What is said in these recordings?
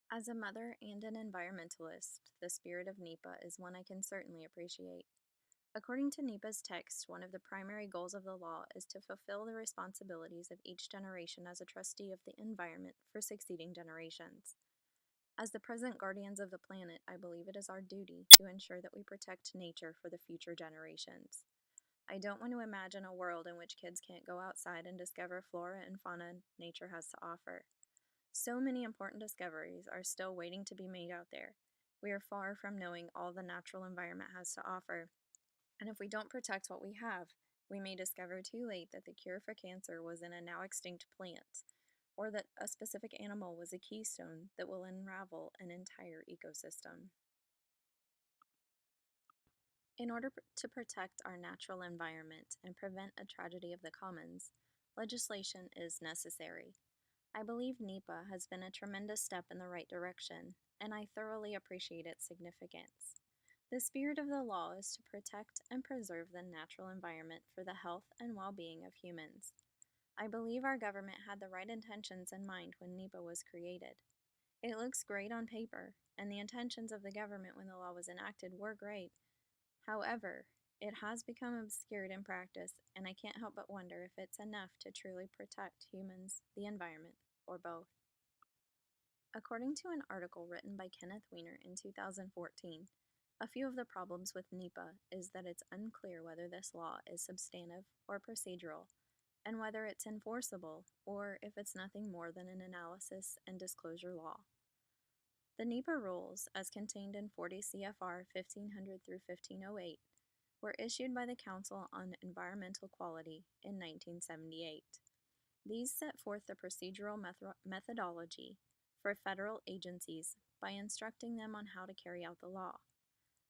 As a mother and an environmentalist, the spirit of NEPA is one I can certainly appreciate. According to NEPA's text, one of the primary goals of the law is to fulfill the responsibilities of each generation as a trustee of the environment for succeeding generations. As the present guardians of the planet, I believe it is our duty to ensure that we protect nature for the future generations. I don't want to imagine a world in which kids can't go outside and discover flora and fauna nature has to offer. So many important discoveries are still waiting to be made out there. We are far from knowing all the natural environment has to offer, and if we don't protect what we have, we may discover too late that the cure for cancer was in a now extinct plant, or that a specific animal was a keystone that will unravel an entire ecosystem. In order to protect our natural environment and prevent a tragedy of the commons, legislation is necessary. I believe NEPA has been a tremendous step in the right direction, and I thoroughly appreciate its significance. The spirit of the law is to protect and preserve the natural environment for the health and well being of humans. I believe our government had the right intentions in mind when NEPA was created. It looks great on paper, and the intentions of the government when the law was enacted were great. However, it has become obscured in practice, and I can't help but wonder if it's enough to truly protect humans, the environment, or both. According to an article written by Kenneth Weiner in 2014, a few of the problems with NEPA is that it's unclear whether this law is substantive or procedural, and whether it's enforceable or if it's nothing more than an analysis and disclosure law. The NEPA rules, as contained in 40 CFR 1500 through 1508, were issued by the Council on Environmental Quality in 1978. These set forth the procedural methodology for federal agencies by instructing them on how to carry out the law.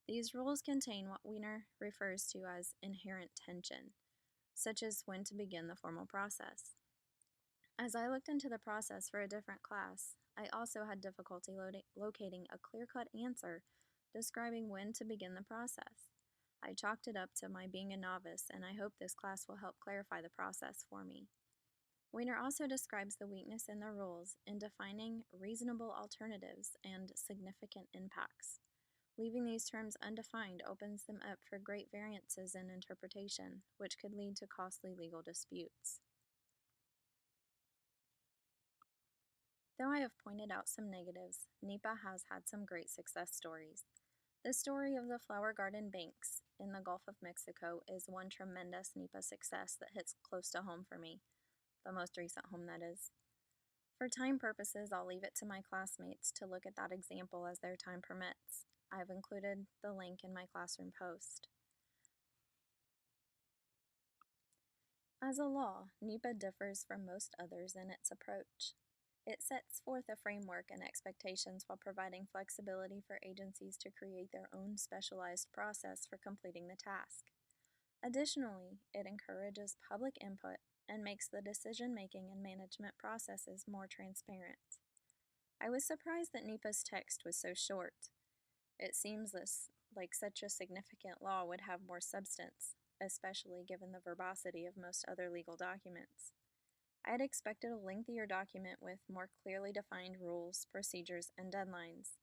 These rules contain what Weiner refers to as inherent tension, such as when to begin the formal process. As I looked into the process for a different class, I also had difficulty locating a clear-cut answer describing when to begin the process. I chalked it up to my being a novice, and I hope this class will help clarify the process for me. Weiner also describes the weakness in the rules in defining reasonable alternatives and significant impacts. Leaving these terms undefined opens them up for great variances in interpretation, which could lead to costly legal disputes. Though I have pointed out some negatives, NEPA has had some great success stories. The story of the flower garden banks in the Gulf of Mexico is one tremendous NEPA success that hits close to home for me, the most recent home that is. For time purposes, I'll leave it to my classmates to look at that example as their time permits. I've included the link in my classroom post. As a law, NEPA differs from most others in its approach. It sets forth a framework and expectations while providing flexibility for agencies to create their own specialized process for completing the task. Additionally, it encourages public input and makes the decision-making and management processes more transparent. I was surprised that NEPA's text was so short. It seems like such a significant law would have more substance, especially given the verbosity of most other legal documents. I had expected a lengthier document with more clearly defined rules, procedures, and deadlines.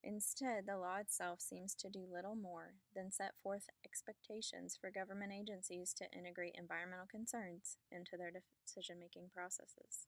Instead, the law itself seems to do little more than set forth expectations for government agencies to integrate environmental concerns into their decision-making processes.